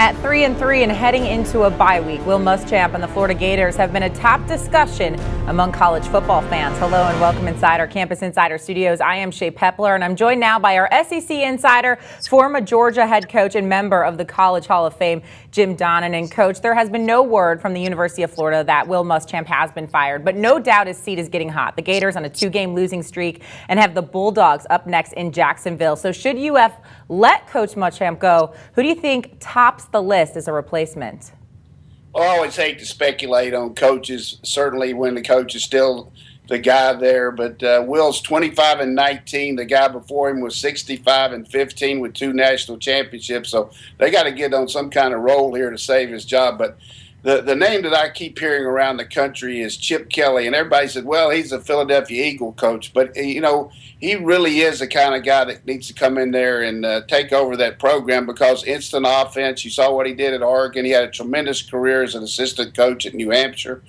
At 3-3 and heading into a bye week, Will Muschamp and the Florida Gators have been a top discussion among college football fans. Hello and welcome inside our Campus Insider studios. I am Shea Pepler and I'm joined now by our SEC insider, former Georgia head coach and member of the College Hall of Fame, Jim Donnan. And coach, there has been no word from the University of Florida that Will Muschamp has been fired, but no doubt his seat is getting hot. The Gators on a 2-game losing streak and have the Bulldogs up next in Jacksonville. So should UF let Coach Muschamp go, who do you think tops the list as a replacement? Well, I always hate to speculate on coaches, certainly when the coach is still the guy there. But Will's 25-19. The guy before him was 65-15 with 2 national championships. So they got to get on some kind of roll here to save his job. But the name that I keep hearing around the country is Chip Kelly. And everybody said, well, he's a Philadelphia Eagle coach. But, you know, he really is the kind of guy that needs to come in there and take over that program because instant offense. You saw what he did at Oregon. He had a tremendous career as an assistant coach at New Hampshire.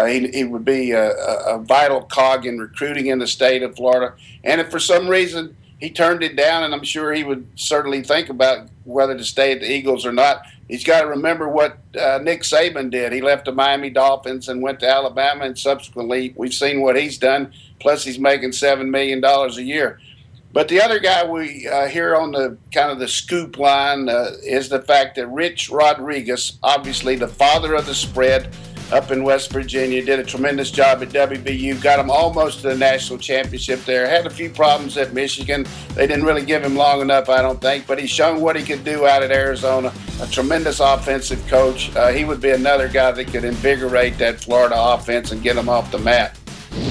He would be a vital cog in recruiting in the state of Florida. And if for some reason he turned it down, and I'm sure he would certainly think about whether to stay at the Eagles or not, he's got to remember what Nick Saban did. He left the Miami Dolphins and went to Alabama, and subsequently we've seen what he's done. Plus, he's making $7 million a year. But the other guy we hear on the kind of the scoop line is the fact that Rich Rodriguez, obviously the father of the spread up in West Virginia, did a tremendous job at WVU, got him almost to the national championship there. Had a few problems at Michigan. They didn't really give him long enough, I don't think, but he's shown what he could do out at Arizona. A tremendous offensive coach. He would be another guy that could invigorate that Florida offense and get them off the mat.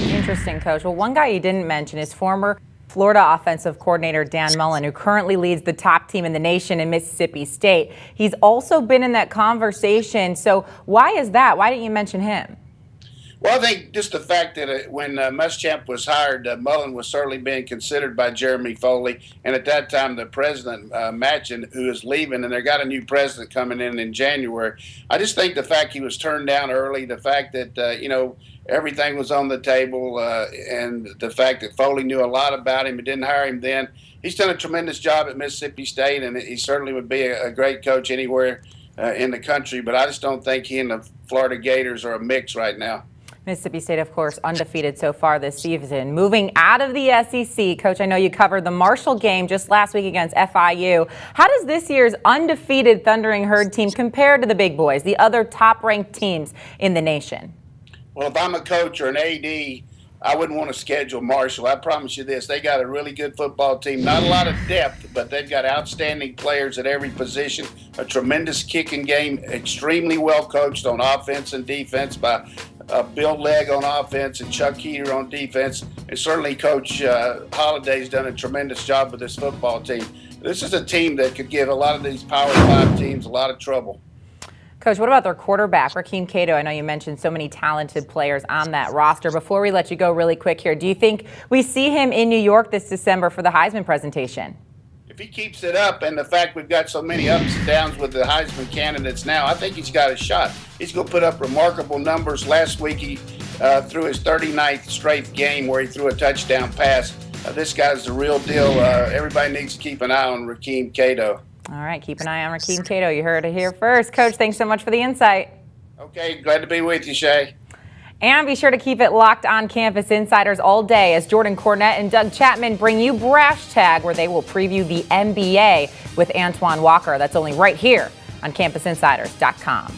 Interesting, Coach. Well, one guy you didn't mention is former Florida offensive coordinator Dan Mullen, who currently leads the top team in the nation in Mississippi State. He's also been in that conversation. So why is that? Why didn't you mention him? Well, I think just the fact that when Muschamp was hired, Mullen was certainly being considered by Jeremy Foley. And at that time, the president, Manchin, who is leaving, and they got a new president coming in January. I just think the fact he was turned down early, the fact that, everything was on the table, and the fact that Foley knew a lot about him and didn't hire him then. He's done a tremendous job at Mississippi State, and he certainly would be a great coach anywhere in the country. But I just don't think he and the Florida Gators are a mix right now. Mississippi State, of course, undefeated so far this season. Moving out of the SEC, Coach, I know you covered the Marshall game just last week against FIU. How does this year's undefeated Thundering Herd team compare to the big boys, the other top-ranked teams in the nation? Well, if I'm a coach or an AD, I wouldn't want to schedule Marshall. I promise you this. They got a really good football team. Not a lot of depth, but they've got outstanding players at every position. A tremendous kicking game, extremely well coached on offense and defense by Bill Legg on offense and Chuck Heater on defense. And certainly Coach Holliday's done a tremendous job with this football team. This is a team that could give a lot of these Power 5 teams a lot of trouble. Coach, what about their quarterback, Rakeem Cato? I know you mentioned so many talented players on that roster. Before we let you go really quick here, do you think we see him in New York this December for the Heisman presentation? If he keeps it up, and the fact we've got so many ups and downs with the Heisman candidates now, I think he's got a shot. He's going to put up remarkable numbers. Last week he threw his 39th straight game where he threw a touchdown pass. This guy's the real deal. Everybody needs to keep an eye on Rakeem Cato. All right, keep an eye on Rakeem Cato. You heard it here first. Coach, thanks so much for the insight. Okay, glad to be with you, Shay. And be sure to keep it locked on Campus Insiders all day as Jordan Cornett and Doug Chapman bring you Brash Tag, where they will preview the NBA with Antoine Walker. That's only right here on CampusInsiders.com.